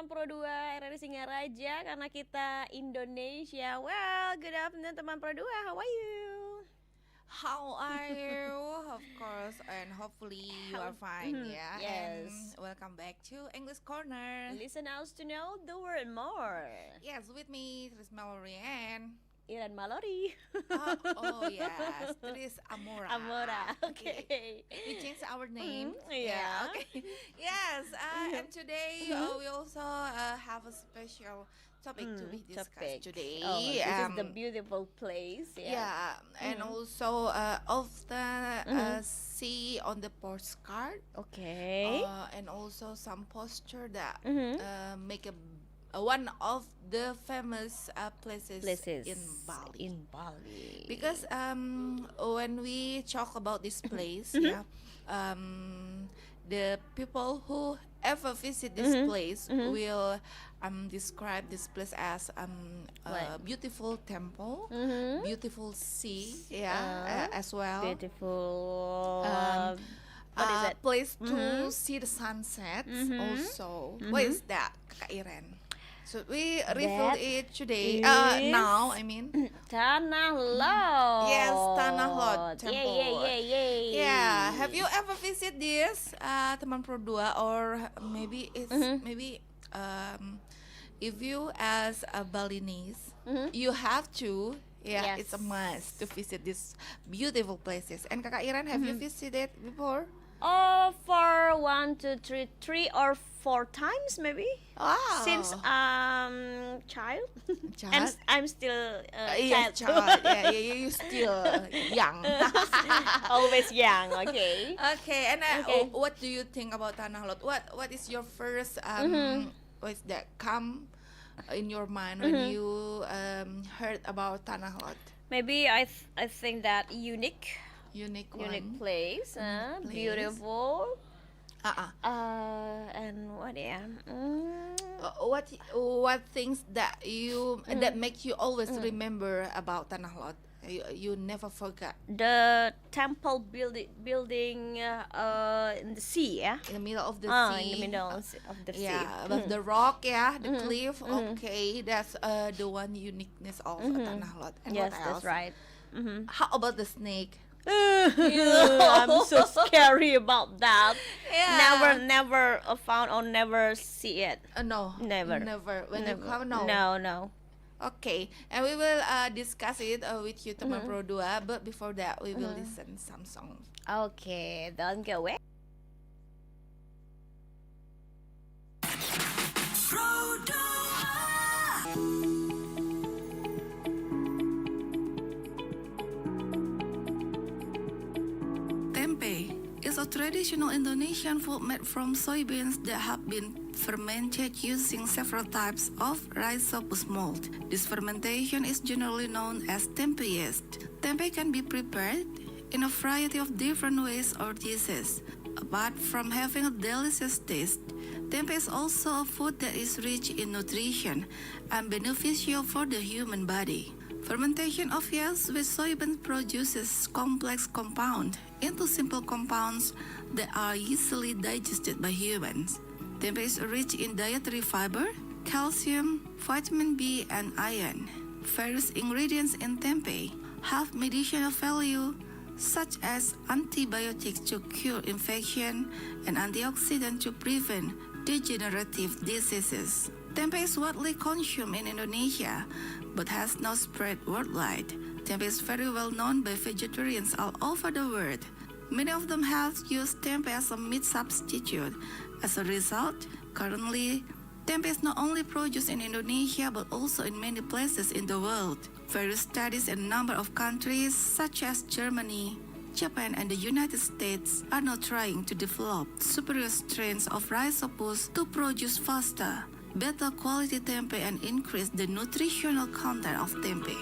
teman Pro 2 RRI Singaraja karena kita Indonesia. Well, good afternoon teman Pro 2. How are you? How are you? Of course, and hopefully you are fine, yeah. Yes. And welcome back to English Corner. Listen us to know the word more. Yes, with me, Tris Mallory and Iran Mallory. yes, Tris Amora. Amora. Okay. We changed our name. Yeah. Okay. Yes, and today we also have a special topic to be discussed today. Oh, this is the beautiful place. Yeah, and also often see on the postcard. Okay. And also some posture that make one of the famous places in Bali. In Bali. Because when we talk about this place, the people who ever visit this place will describe this place as a beautiful temple, beautiful sea, as well. Beautiful. What is it? Place to see the sunset. Also, what is that, Kak Iren? So we reveal it today. Now, I mean. Tanah Lot. Yes, Tanah Lot Temple. Yeah. Have you ever visit this, teman Pro 2, or maybe it's maybe if you as a Balinese, you have to. Yeah, Yes. it's a must to visit these beautiful places. And Kakak Iren, have you visited before? Oh, for 1, 2, 3, 3 or 4 times maybe. Wow. Since child. Child? And I'm still Yes, child. child. Yeah, you still young. Always young. Okay. Okay, and Okay. what do you think about Tanah Lot? What is your first what is that come in your mind when you heard about Tanah Lot? Maybe I think that unique Unique one. place, Place. beautiful. And what What things that you that make you always remember about Tanah Lot? You never forgot. The temple building in the sea, yeah. In the middle of the sea. In the middle of the sea. Yeah, above the rock, the cliff. Okay, that's the one uniqueness of Tanah Lot. And Yes, what else? that's right. How about the snake? I'm so scary about that. Yeah. Never found or never see it. No, Never. When you come, no. No. Okay, and we will discuss it with you, teman Pro 2. But before that, we will listen some songs. Okay, don't go away. Tempe is a traditional Indonesian food made from soybeans that have been fermented using several types of rhizopus mold. This fermentation is generally known as tempe yeast. Tempe can be prepared in a variety of different ways or dishes. Apart from having a delicious taste, tempe is also a food that is rich in nutrition and beneficial for the human body. Fermentation of yeast with soybean produces complex compounds into simple compounds that are easily digested by humans. Tempe is rich in dietary fiber, calcium, vitamin B, and iron. Various ingredients in tempeh have medicinal value, such as antibiotics to cure infection and antioxidant to prevent degenerative diseases. Tempeh is widely consumed in Indonesia, but has now spread worldwide. Tempeh is very well known by vegetarians all over the world. Many of them have used tempeh as a meat substitute. As a result, currently, tempeh is not only produced in Indonesia but also in many places in the world. Various studies in a number of countries, such as Germany, Japan, and the United States, are now trying to develop superior strains of rhizopus to produce faster, better quality tempeh and increase the nutritional content of tempeh.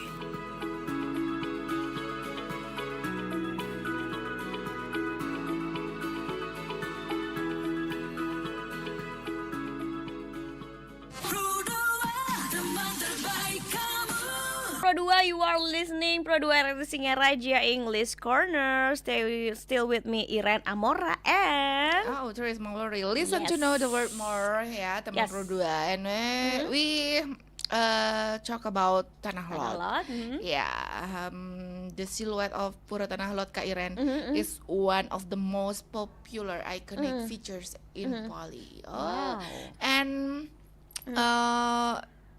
Pro 2, you are listening Pro 2 Radio Singaraja English Corner. Stay still with me, Iren Amora and Terus Mallory. Listen to Yes. know the word more ya, teman Yes. Pro 2. And we talk about Tanah Lot. Tanah Lot. Yeah, the silhouette of Pura Tanah Lot, Kak Iren, is one of the most popular iconic features in Bali. Wow. And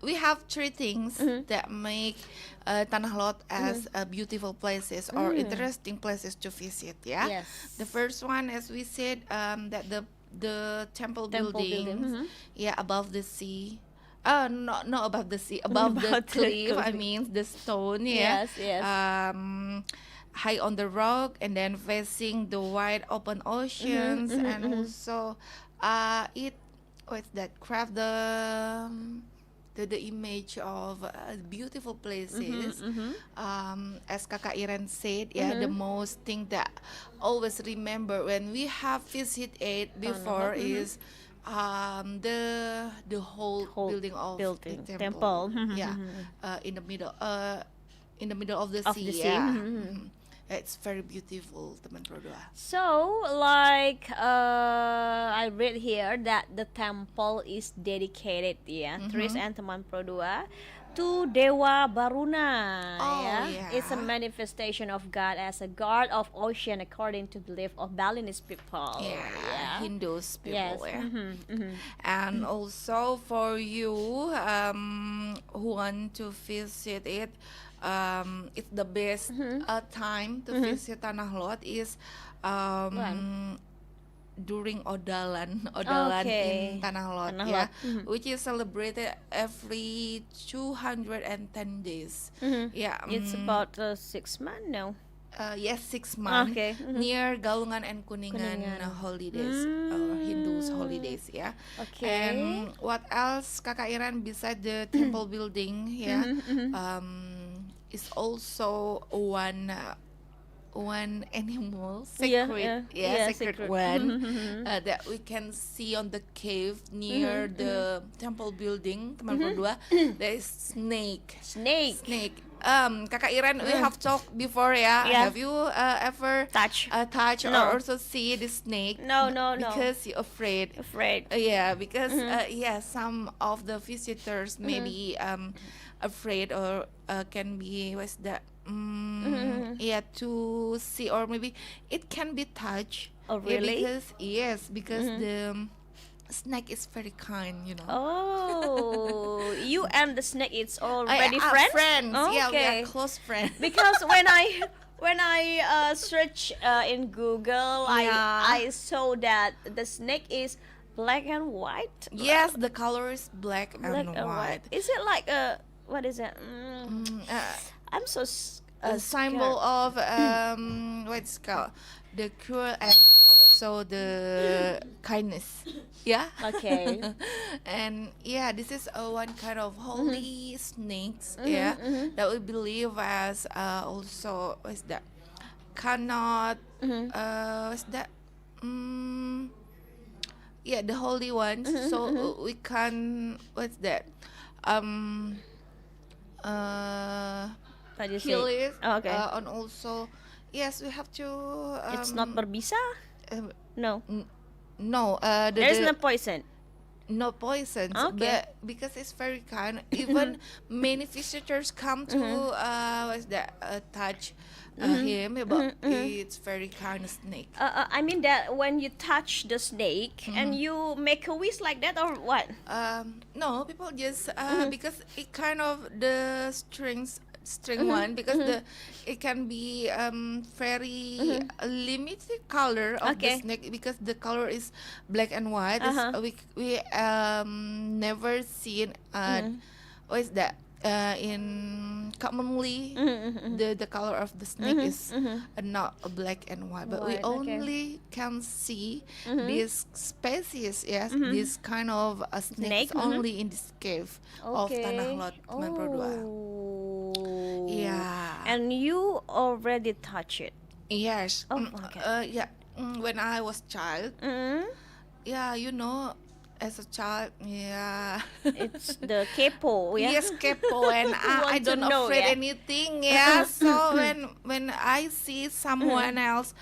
we have three things that make Tanah Lot as beautiful places or interesting places to visit. Yeah. Yes. The first one, as we said, that the temple building, buildings, yeah, above the sea. Not above the sea, above the Above the cliff. I cliff. mean the stone. Yeah. Yes. High on the rock and then facing the wide open oceans, and also it what's that craft the image of beautiful places. As Kakak Iren said, yeah, the most thing that always remember when we have visited it before is the whole building of building, the temple. yeah, in the middle of the Of sea. the sea. Yeah. It's very beautiful, teman Pro 2. So, like I read here that the temple is dedicated, Tris and teman Pro 2, to Dewa Baruna. Oh, yeah. yeah. It's a manifestation of God as a god of ocean, according to belief of Balinese people. Yeah, Hindus people. Yes. Yeah. And also for you who want to visit it, it's the best time to visit Tanah Lot is during Odalan Okay. in Tanah Lot, Tanah yeah, Lot. which is celebrated every 210 days. Yeah, It's about 6 months now. yes, 6 months. Okay. Near Galungan and Kuningan, Kuningan. holidays, or Hindus holidays, yeah. Okay. And what else, Kakak Iren, beside the temple building, yeah, is also one animal, sacred, sacred one that we can see on the cave near the temple building, teman Pro 2. There is snake. Snake. Kakak Iren, we have talked before, yeah. Yeah. Have you ever Touch. touch No. or also see the snake? No. Because you're afraid. Afraid. Yeah, because yeah, some of the visitors may be afraid or can be what's that? Yeah, to see, or maybe it can be touched. Oh, really? Yeah, because the snake is very kind, you know. Oh, you and the snake it's already friends? friends? Yeah, we Okay. are close friends. Because when I search in Google, Yeah. I saw that the snake is black and white. Yes, the color is black Black and and white. white. Is it like a what is it? I'm so A symbol of what's it called, the cruel and also the kindness. Yeah. Okay. And yeah, this is one kind of holy snakes. Yeah, that we believe as also what's that? Cannot what's that? Yeah, the holy ones. So we can what's that? What do you Kill say? it. Oh, okay. And also, yes, we have to. It's not berbisa? No. No. There's no poison. no poisons, Okay. but because it's very kind. Even many visitors come to what's that? Touch him, but it's very kind of snake. I mean that when you touch the snake and you make a wish like that or what? No, people just because it kind of the string one, because it can be very limited color of Okay. the snake, because the color is black and white. We never seen what is that in commonly the color of the snake is not a black and white, but we White, okay. only can see this species, yes, this kind of snakes Snake, only in this cave of Tanah Lot, Teman Pro 2. Oh. Yeah. And you already touch it. Yes. Oh, okay. Yeah. When I was child, Mm. yeah, you know, as a child, yeah. It's the kepo, yeah. Yes, kepo, and I Want to don't know, afraid yeah. anything. Yeah, so when I see someone else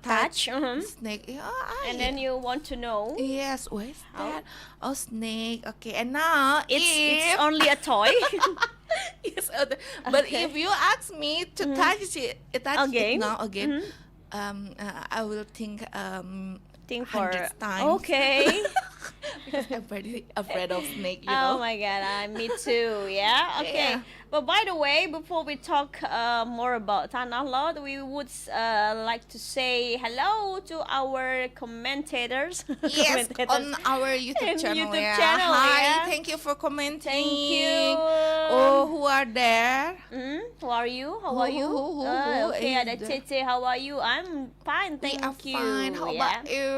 touch snake, yeah, And then you want to know. yes, what is How? that? Oh, snake. Okay, and now It's only a toy. yes, but Okay. if you ask me to touch it Again? now again, I will think Think for 100 times. okay. Because I'm very afraid of snake, you Oh know. my god, me too. Yeah. Okay. Yeah. But by the way, before we talk more about Tanah Lot, we would like to say hello to our commentators. Yes, Commentators. on our YouTube And channel. YouTube Yeah. channel, Hi, yeah. thank you for commenting. Thank you. Oh, who are there? Who are you? How Who- are you? who Okay, is ada there? Cece. How are you? I'm fine, We thank are you. fine. How yeah. about you?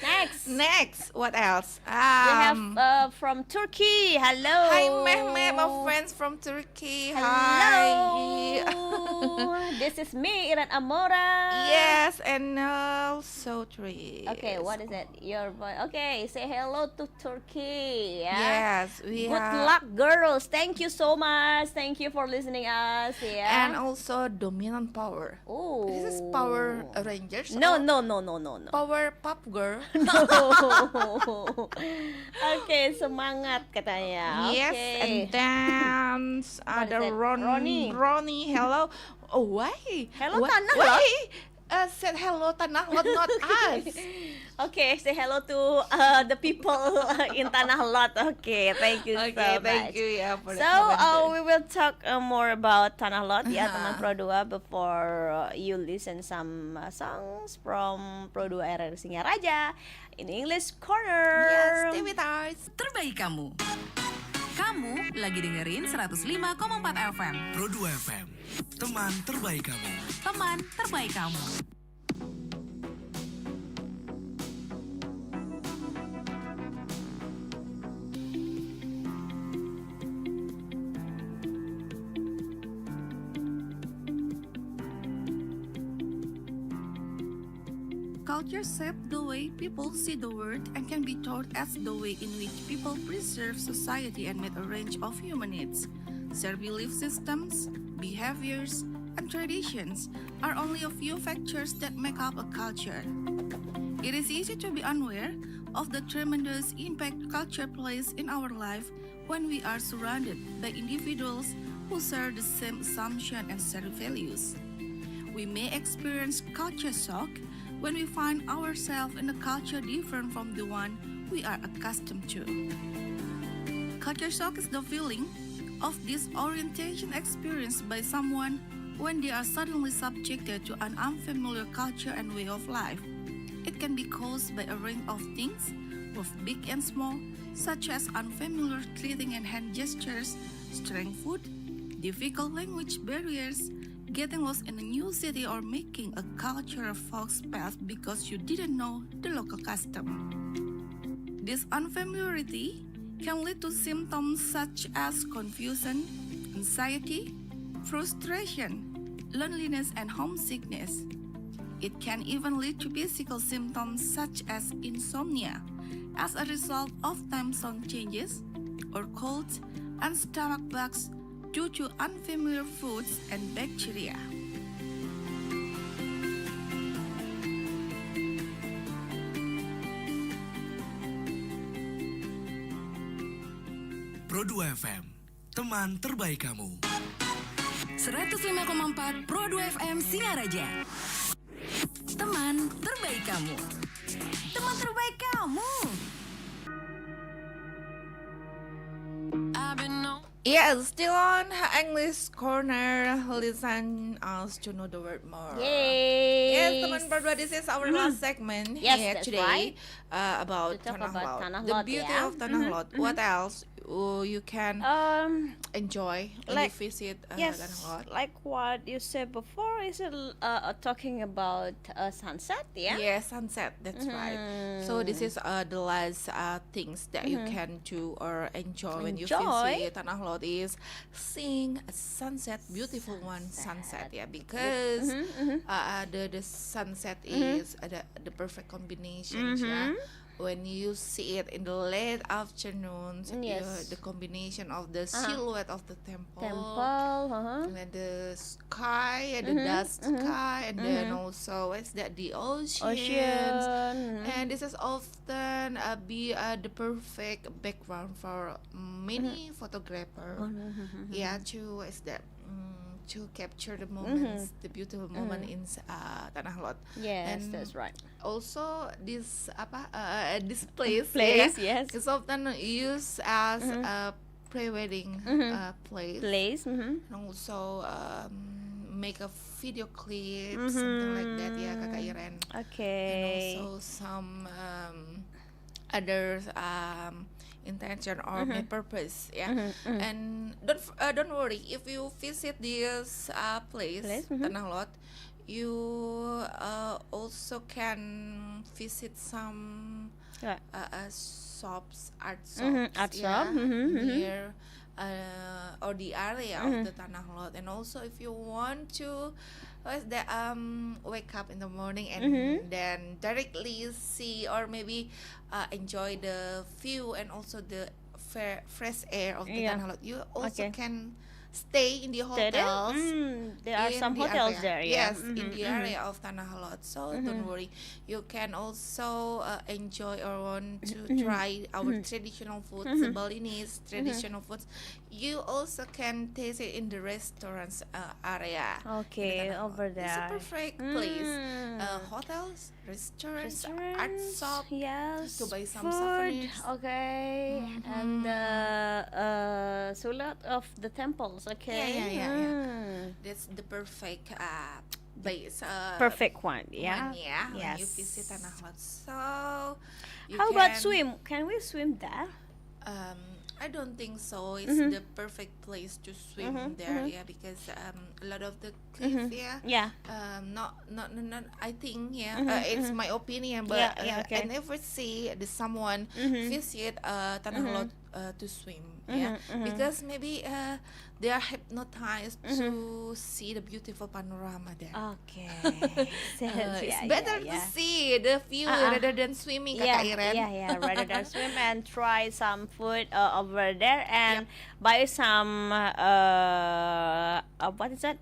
Next, Next, what else? we have from Turkey. Hello. Hi, Mehmet, my friends from Turkey. Hello. Hi. This is me, Iran Amora. Yes, and also Tris. Okay, what is it? Your voice. Okay, say hello to Turkey. Yeah. Yes, we Good have. luck, girls. Thank you so much. Thank you for listening us. Yeah. And also Dominant Power. Oh. This is Power Rangers. No, or no, no, no, no, no. Power Pop Girl. No. Okay, semangat katanya. Yes, Okay. and then What ada is it? Ronnie. Ronnie, hello. Oh, why? Hello, Why- Tanah why? Lot. Said hello Tanah Lot, not us. Okay, say hello to the people in Tanah Lot. Okay, thank you so Okay, much. thank you ya for the So comment. we will talk more about Tanah Lot ya teman Uh-huh. Pro 2 before you listen some songs from Pro 2 RRI Singaraja in English Corner. Yes, stay with us. Terbaik kamu. Kamu lagi dengerin 105,4 FM. Pro 2 FM, teman terbaik kamu. Teman terbaik kamu. Culture shapes the way people see the world and can be taught as the way in which people preserve society and meet a range of human needs. Their belief systems, behaviors, and traditions are only a few factors that make up a culture. It is easy to be unaware of the tremendous impact culture plays in our life when we are surrounded by individuals who share the same assumption and shared values. We may experience culture shock when we find ourselves in a culture different from the one we are accustomed to. Culture shock is the feeling of disorientation experienced by someone when they are suddenly subjected to an unfamiliar culture and way of life. It can be caused by a range of things, both big and small, such as unfamiliar clothing and hand gestures, strange food, difficult language barriers, getting lost in a new city, or making a cultural fox path because you didn't know the local custom. This unfamiliarity can lead to symptoms such as confusion, anxiety, frustration, loneliness, and homesickness. It can even lead to physical symptoms such as insomnia as a result of time zone changes, or colds and stomach bugs due to unfamiliar foods and bacteria. Pro 2 FM, teman terbaik kamu. 105,4 Pro 2 FM Singaraja. Teman terbaik kamu. Teman terbaik kamu. Yeah, still on English Corner. Listen us to know the word more. Yay! Yes, teman berdua, this is our last segment Yes, here that's today right. About To talk Tanah about Lot. Tanah The Lot, beauty yeah. of Tanah Lot. What else you can enjoy when you like- visit Yes, Tanah Lot? like what you said before, is it talking about sunset? Yeah. Yeah, sunset. That's right. So this is the last things that you can do or enjoy when you Enjoy. visit Tanah Lot is seeing a sunset, beautiful one sunset. Yeah, because the sunset is the perfect combination. Yeah. when you see it in the late afternoons, Yes. the combination of the silhouette of the temple, Temple. and the sky, the dust sky, and then also it's that the oceans. Ocean. And this is often be the perfect background for many photographer. Yeah, to capture the moments, the beautiful moment in Tanah Lot. Yes, And that's right. also this this place, Place, yes. is often used as a pre-wedding place. Place. And also make a video clip, something like that, ya Kakak Iren. Okay. And also some other intention or main purpose, and don't worry if you visit this place, Tanah Lot, you also can visit some Yeah. shops, art shops, Art shop, near or the area of the Tanah Lot. And also if you want to wake up in the morning and then directly see or maybe enjoy the view and also the fresh air of the Yeah. Tanah Lot, you also Okay. can stay in the Stay there? hotels. There are in some the hotels area. there, yeah. Yes, in the area of Tanah Lot. So don't worry, you can also enjoy or want to try our traditional foods, the Balinese traditional foods. You also can taste it in the restaurants area. in the Okay, Tanah Lot. over It's a there. perfect place. Hotels, restaurants, art shop. Yes. to buy some food. souvenirs. Okay, and so lot of the temples. Okay. Yeah. Mm. That's the perfect place. Perfect one. Yeah. One, yeah. When you Yes. visit Tanah Lot. So you How about can- swim? Can we swim there? I don't think so. It's the perfect place to swim there, yeah, because a lot of the cliff, yeah. Yeah. Not. I think, yeah. It's my opinion, but Yeah, okay. I never see someone visit Tanah Lot to swim, yeah, because maybe they are hypnotized to see the beautiful panorama there. Okay. It's better to see the view rather than swimming, Yeah, Kakak Iren. yeah. Rather than swim and try some food over there and buy some what is that?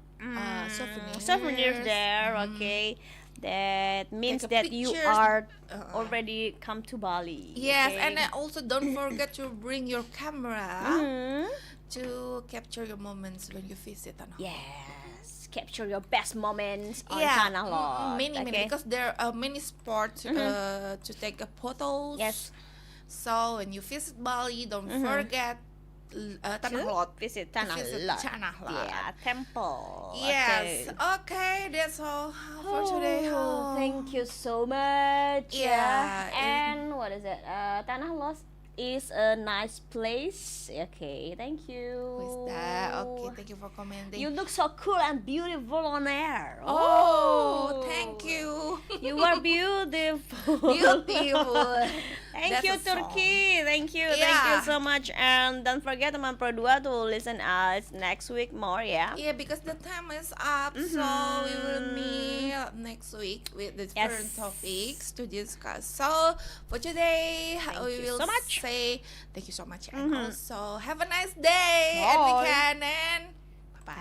Souvenirs there. Okay, that means Take a that you pictures. are already come to Bali. Yes, okay? and also don't forget to bring your camera Mhm. to capture your moments when you visit Tanah Lot. Yes, capture your best moments on Yeah, Tanah Lot. many, okay? because there are many spots to take photos. Yes. So when you visit Bali, don't forget Tanah To Lot. visit Tanah Visit Lot. Tanah Lot. Yeah, temple. Yes. Okay. Okay, that's all for today. Oh, thank you so much. Yeah, And what is it? Tanah Lot is a nice place. Okay, thank you. Who's that? Okay, thank you for commenting. You look so cool and beautiful on air. Oh, thank you. You are beautiful. Beautiful. Thank That's you, a song. Turkey. Thank you Yeah. so much. And don't forget teman Pro 2 to listen us next week more, ya. Yeah, because the time is up, so we will meet next week with different Yes. topics to discuss. So for today, we you will so much. say thank you so much, and also have a nice day and Bye. weekend, and Bye.